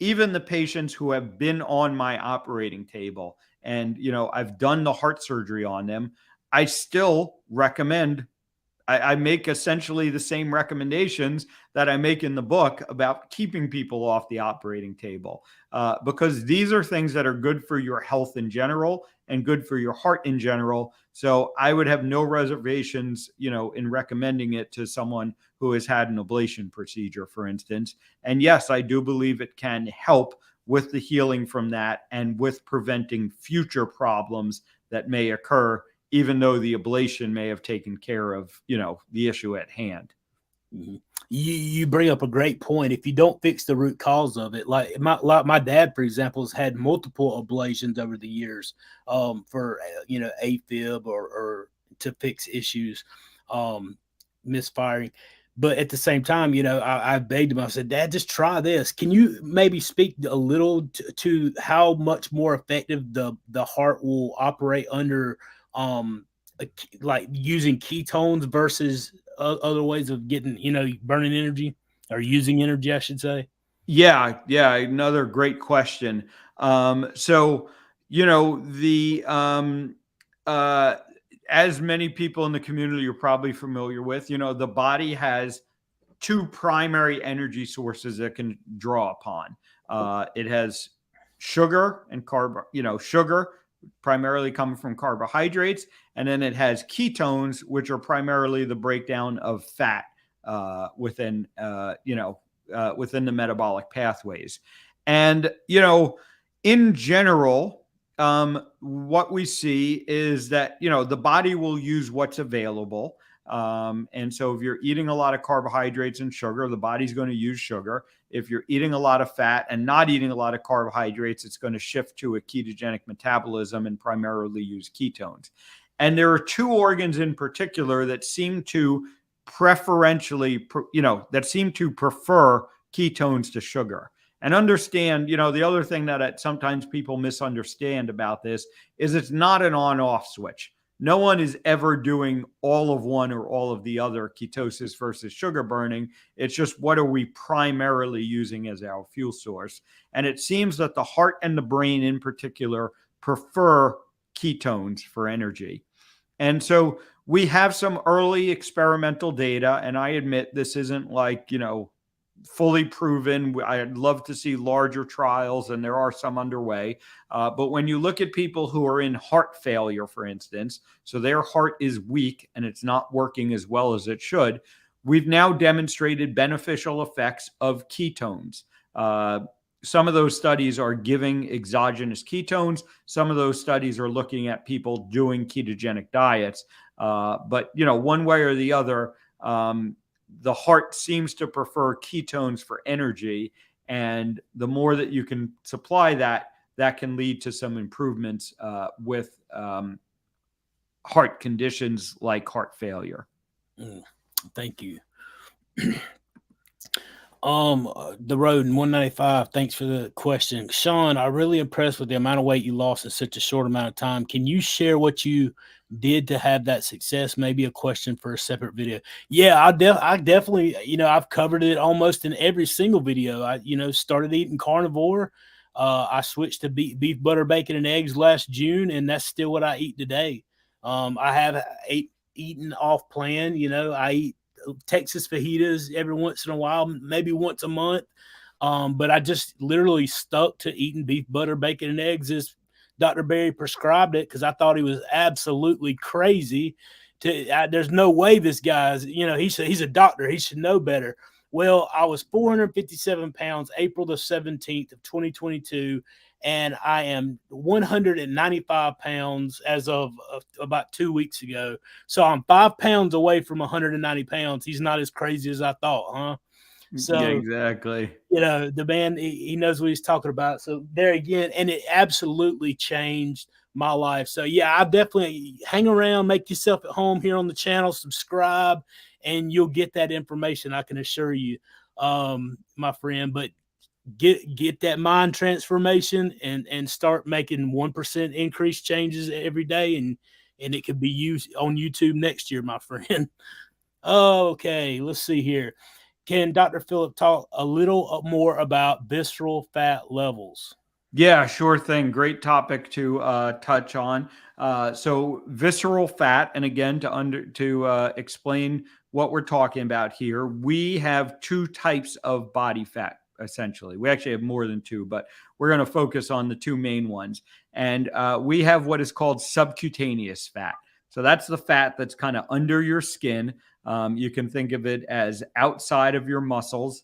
Even the patients who have been on my operating table and, I've done the heart surgery on them, I still recommend, I make essentially the same recommendations that I make in the book about keeping people off the operating table, because these are things that are good for your health in general and good for your heart in general. So I would have no reservations, in recommending it to someone who has had an ablation procedure, for instance. And yes, I do believe it can help with the healing from that and with preventing future problems that may occur, even though the ablation may have taken care of, the issue at hand. Mm-hmm. You bring up a great point. If you don't fix the root cause of it, like my dad, for example, has had multiple ablations over the years, for AFib or to fix issues, misfiring. But at the same time, I begged him. I said, "Dad, just try this. Can you maybe speak a little to how much more effective the heart will operate under, like using ketones versus other ways of getting, burning energy or using energy, I should say?" Yeah. Another great question. So, as many people in the community are probably familiar with, the body has two primary energy sources that can draw upon. It has sugar and sugar primarily coming from carbohydrates, and then it has ketones, which are primarily the breakdown of fat within within the metabolic pathways. And in general, what we see is that the body will use what's available. And so if you're eating a lot of carbohydrates and sugar, the body's going to use sugar. If you're eating a lot of fat and not eating a lot of carbohydrates, it's going to shift to a ketogenic metabolism and primarily use ketones. And there are two organs in particular that seem to preferentially, that seem to prefer ketones to sugar. And understand, the other thing that sometimes people misunderstand about this is it's not an on-off switch. No one is ever doing all of one or all of the other, ketosis versus sugar burning. It's just, what are we primarily using as our fuel source? And it seems that the heart and the brain in particular prefer ketones for energy. And so we have some early experimental data, and I admit this isn't like, fully proven. I'd love to see larger trials, and there are some underway. But when you look at people who are in heart failure, for instance, so their heart is weak and it's not working as well as it should, we've now demonstrated beneficial effects of ketones. Some of those studies are giving exogenous ketones. Some of those studies are looking at people doing ketogenic diets. But, one way or the other, the heart seems to prefer ketones for energy. And the more that you can supply that can lead to some improvements with heart conditions like heart failure. Thank you. The road in 195. Thanks for the question. Sean, I'm really impressed with the amount of weight you lost in such a short amount of time. Can you share what you did to have that success? Maybe a question for a separate video. Yeah, I definitely, I've covered it almost in every single video. I, started eating carnivore. I switched to beef, butter, bacon, and eggs last June, and that's still what I eat today. I have eaten off plan. I eat Texas fajitas every once in a while, maybe once a month. But I just literally stuck to eating beef, butter, bacon, and eggs as Dr. Berry prescribed it, because I thought he was absolutely crazy. There's no way this guy's, he's a doctor. He should know better. Well, I was 457 pounds April the 17th of 2022, and I am 195 pounds as of about 2 weeks ago. So I'm 5 pounds away from 190 pounds. He's not as crazy as I thought, huh? So yeah, exactly. The man, he knows what he's talking about. So there again, and it absolutely changed my life. So yeah, I definitely hang around, make yourself at home here on the channel, subscribe, and you'll get that information. I can assure you, my friend. But get that mind transformation and start making 1% increase changes every day, and it could be used on YouTube next year, my friend. Okay, let's see here. Can Dr. Phillip talk a little more about visceral fat levels? Yeah, sure thing. Great topic to touch on. So visceral fat, and again, to explain what we're talking about here, we have two types of body fat. Essentially, we actually have more than two, but we're going to focus on the two main ones. And we have what is called subcutaneous fat. So that's the fat that's kind of under your skin. You can think of it as outside of your muscles.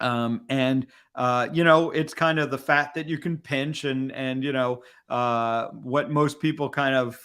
It's kind of the fat that you can pinch and what most people kind of,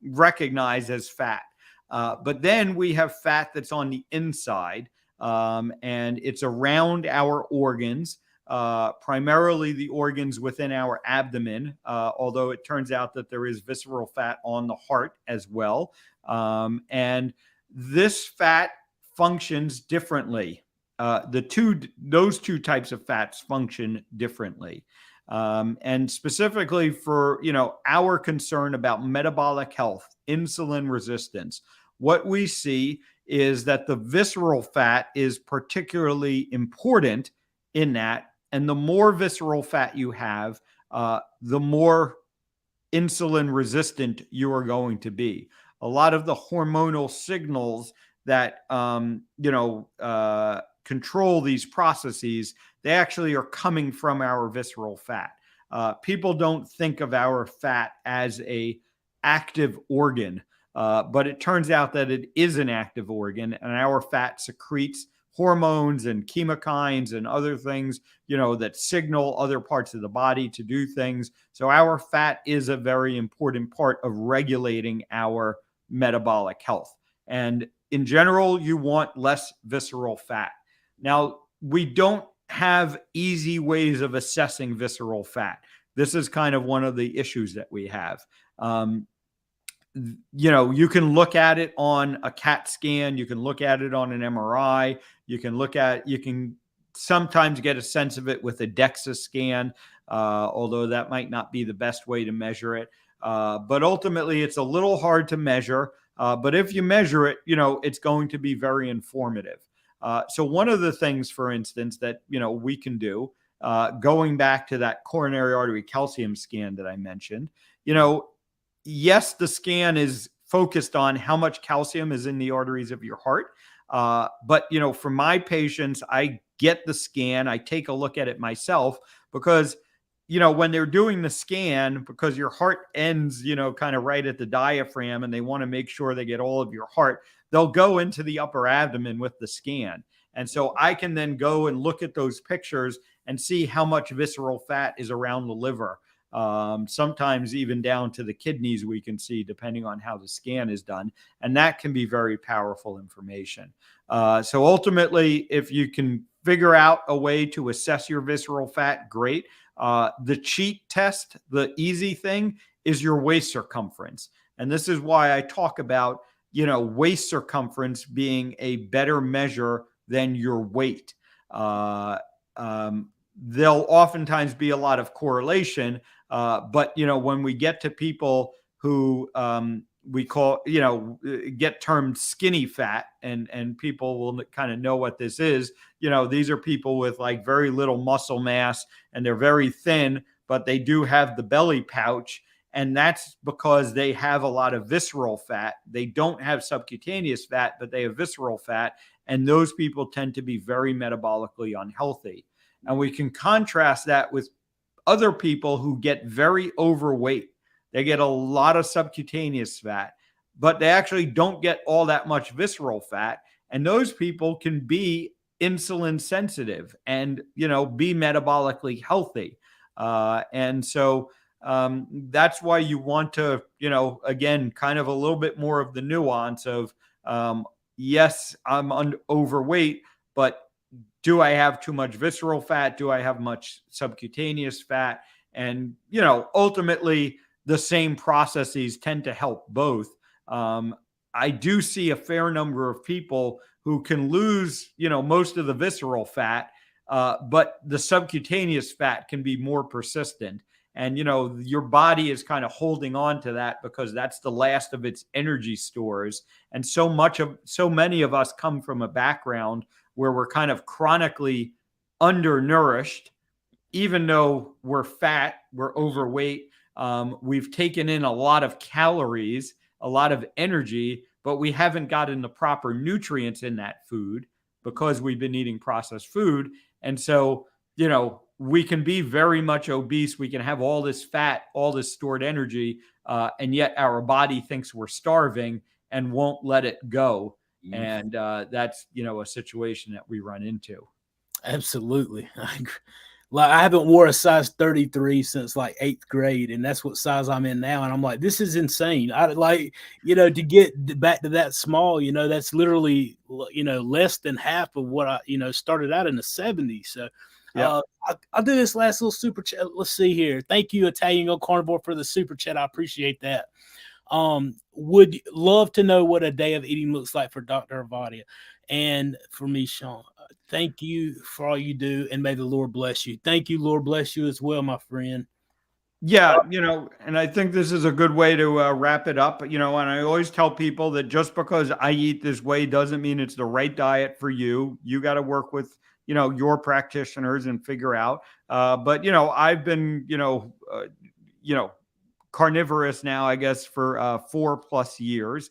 recognize as fat. But then we have fat that's on the inside, and it's around our organs, primarily the organs within our abdomen, although it turns out that there is visceral fat on the heart as well. And this fat functions differently. Those two types of fats function differently. And specifically for, our concern about metabolic health, insulin resistance, what we see is that the visceral fat is particularly important in that. And the more visceral fat you have, the more insulin resistant you are going to be. A lot of the hormonal signals that control these processes, they actually are coming from our visceral fat. People don't think of our fat as a active organ, but it turns out that it is an active organ, and our fat secretes hormones and chemokines and other things, that signal other parts of the body to do things. So our fat is a very important part of regulating our metabolic health. And in general, you want less visceral fat. Now, we don't have easy ways of assessing visceral fat. This is kind of one of the issues that we have. You can look at it on a CAT scan. You can look at it on an MRI. You can sometimes get a sense of it with a DEXA scan, although that might not be the best way to measure it. But ultimately, it's a little hard to measure. But if you measure it, it's going to be very informative. So one of the things, for instance, that, we can do, going back to that coronary artery calcium scan that I mentioned, yes, the scan is focused on how much calcium is in the arteries of your heart. But, for my patients, I get the scan, I take a look at it myself because, when they're doing the scan, because your heart ends, kind of right at the diaphragm, and they want to make sure they get all of your heart, they'll go into the upper abdomen with the scan. And so I can then go and look at those pictures and see how much visceral fat is around the liver. Sometimes even down to the kidneys we can see, depending on how the scan is done. And that can be very powerful information. So ultimately, if you can figure out a way to assess your visceral fat, great. The cheat test, the easy thing, is your waist circumference. And this is why I talk about, waist circumference being a better measure than your weight. There'll oftentimes be a lot of correlation. But, when we get to people who we call, get termed skinny fat, and people will kind of know what this is, these are people with like very little muscle mass, and they're very thin, but they do have the belly pouch. And that's because they have a lot of visceral fat. They don't have subcutaneous fat, but they have visceral fat. And those people tend to be very metabolically unhealthy. And we can contrast that with other people who get very overweight. They get a lot of subcutaneous fat, but they actually don't get all that much visceral fat. And those people can be insulin sensitive and, be metabolically healthy. And so that's why you want to, again, kind of a little bit more of the nuance of, yes, I'm overweight, but do I have too much visceral fat? Do I have much subcutaneous fat? And, ultimately the same processes tend to help both. I do see a fair number of people who can lose, most of the visceral fat, but the subcutaneous fat can be more persistent. And, your body is kind of holding on to that because that's the last of its energy stores. And so many of us come from a background where we're kind of chronically undernourished, even though we're fat, we're overweight. We've taken in a lot of calories, a lot of energy, but we haven't gotten the proper nutrients in that food because we've been eating processed food. And so, we can be very much obese. We can have all this fat, all this stored energy, and yet our body thinks we're starving and won't let it go. And that's, a situation that we run into. Absolutely. I haven't wore a size 33 since like 8th grade, and that's what size I'm in now. And I'm like, this is insane. To get back to that small, that's literally, less than half of what I, started out in the 70s. So I'll do this last little super chat. Let's see here. Thank you, Italian Carnivore, for the super chat. I appreciate that. Would love to know what a day of eating looks like for Dr. Ovadia. And for me, Sean, thank you for all you do, and may the Lord bless you. Thank you, Lord bless you as well, my friend. Yeah, and I think this is a good way to wrap it up. And I always tell people that just because I eat this way doesn't mean it's the right diet for you. You got to work with, your practitioners and figure out. But I've been carnivorous now, I guess, for 4+ years.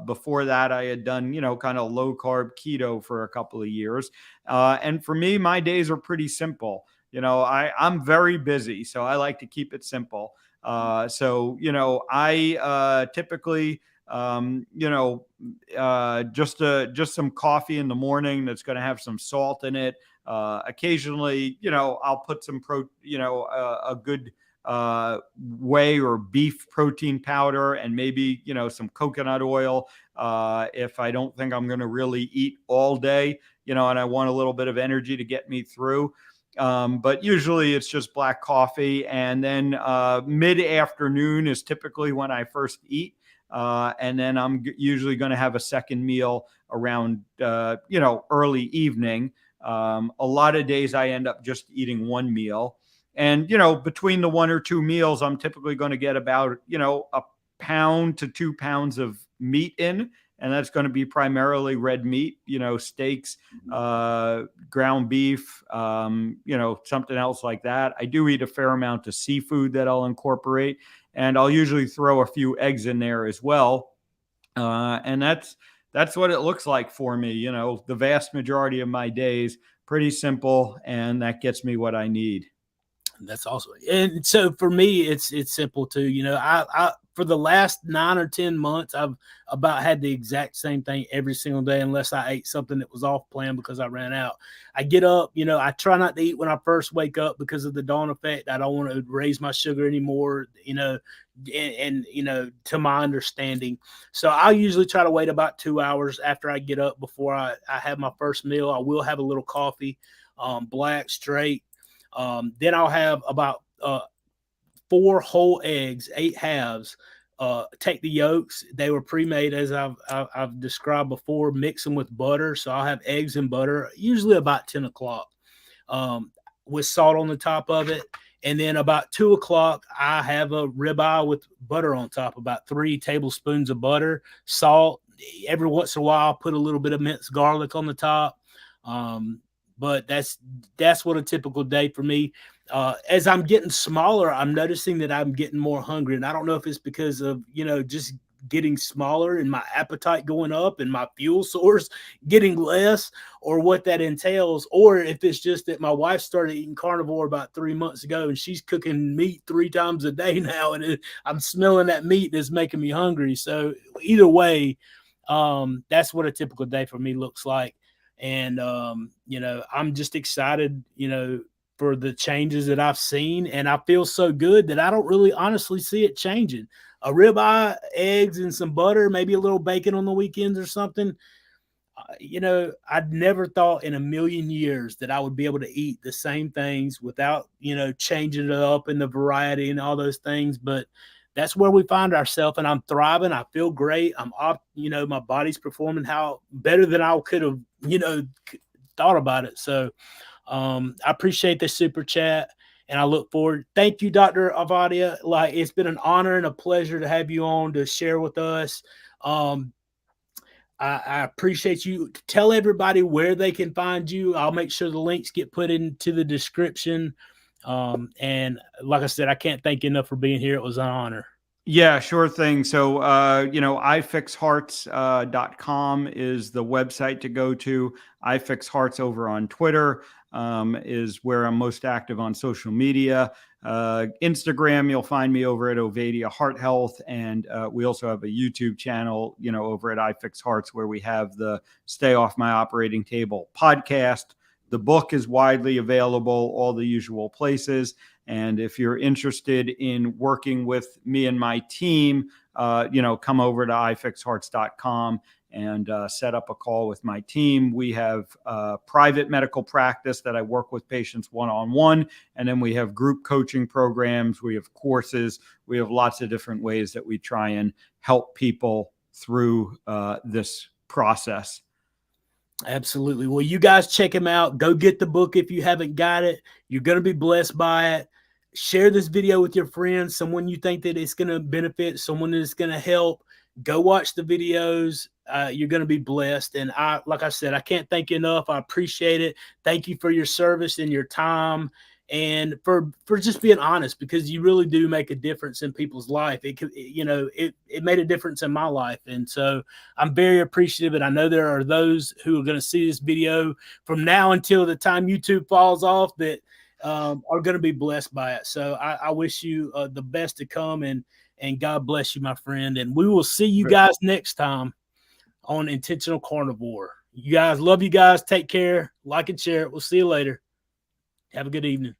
Before that, I had done, kind of low carb keto for a couple of years. And for me, my days are pretty simple. I'm very busy, so I like to keep it simple. I typically, just some coffee in the morning that's going to have some salt in it. Occasionally, I'll put some a good whey or beef protein powder, and maybe some coconut oil if I don't think I'm going to really eat all day, and I want a little bit of energy to get me through. But usually it's just black coffee, and then mid-afternoon is typically when I first eat. And then I'm usually going to have a second meal around early evening. A lot of days I end up just eating one meal. And, between the 1 or 2 meals, I'm typically going to get about, 1 pound to 2 pounds of meat in. And that's going to be primarily red meat, steaks, ground beef, something else like that. I do eat a fair amount of seafood that I'll incorporate. And I'll usually throw a few eggs in there as well. And that's what it looks like for me. The vast majority of my days, pretty simple. And that gets me what I need. That's awesome. And so for me, it's simple too. I for the last 9 or 10 months, I've about had the exact same thing every single day, unless I ate something that was off plan because I ran out. I get up, I try not to eat when I first wake up because of the dawn effect. I don't want to raise my sugar anymore, and to my understanding. So I usually try to wait about 2 hours after I get up before I have my first meal. I will have a little coffee, black, straight. Then I'll have about 4 whole eggs, 8 halves. Take the yolks; they were pre-made, as I've described before. Mix them with butter, so I'll have eggs and butter, usually about 10 o'clock, with salt on the top of it. And then about 2 o'clock, I have a ribeye with butter on top, about 3 tablespoons of butter, salt. Every once in a while, I'll put a little bit of minced garlic on the top. But that's what a typical day for me. As I'm getting smaller, I'm noticing that I'm getting more hungry. And I don't know if it's because of, just getting smaller and my appetite going up and my fuel source getting less, or what that entails, or if it's just that my wife started eating carnivore about 3 months ago and she's cooking meat 3 times a day now. And I'm smelling that meat that's making me hungry. So either way, that's what a typical day for me looks like. And, I'm just excited, for the changes that I've seen. And I feel so good that I don't really honestly see it changing. A ribeye, eggs, and some butter, maybe a little bacon on the weekends or something. I'd never thought in a million years that I would be able to eat the same things without, changing it up in the variety and all those things. But that's where we find ourselves, and I'm thriving. I feel great. I'm up, my body's performing better than I could have, thought about it. So I appreciate the super chat, and I look forward. Thank you, Dr. Ovadia. It's been an honor and a pleasure to have you on to share with us. I appreciate you. Tell everybody where they can find you. I'll make sure the links get put into the description. And like I said, I can't thank you enough for being here. It was an honor. Yeah, sure thing. So, ifixhearts.com is the website to go to. ifixhearts over on Twitter is where I'm most active on social media. Instagram, you'll find me over at Ovadia Heart Health. And we also have a YouTube channel, over at ifixhearts, where we have the Stay Off My Operating Table podcast. The book is widely available, all the usual places. And if you're interested in working with me and my team, come over to ifixhearts.com and set up a call with my team. We have private medical practice that I work with patients one-on-one. And then we have group coaching programs. We have courses. We have lots of different ways that we try and help people through this process. Absolutely. Well, you guys check him out. Go get the book if you haven't got it. You're going to be blessed by it. Share this video with your friends, someone you think that it's going to benefit, someone that's going to help. Go watch the videos. You're going to be blessed. And like I said, I can't thank you enough. I appreciate it. Thank you for your service and your time, and for just being honest, because you really do make a difference in people's life. It made a difference in my life. And so I'm very appreciative. And I know there are those who are going to see this video from now until the time YouTube falls off that are going to be blessed by it. So I wish you the best to come, and God bless you, my friend. And we will see you guys next time on Intentional Carnivore. You guys, love you guys. Take care. Like and share it. We'll see you later. Have a good evening.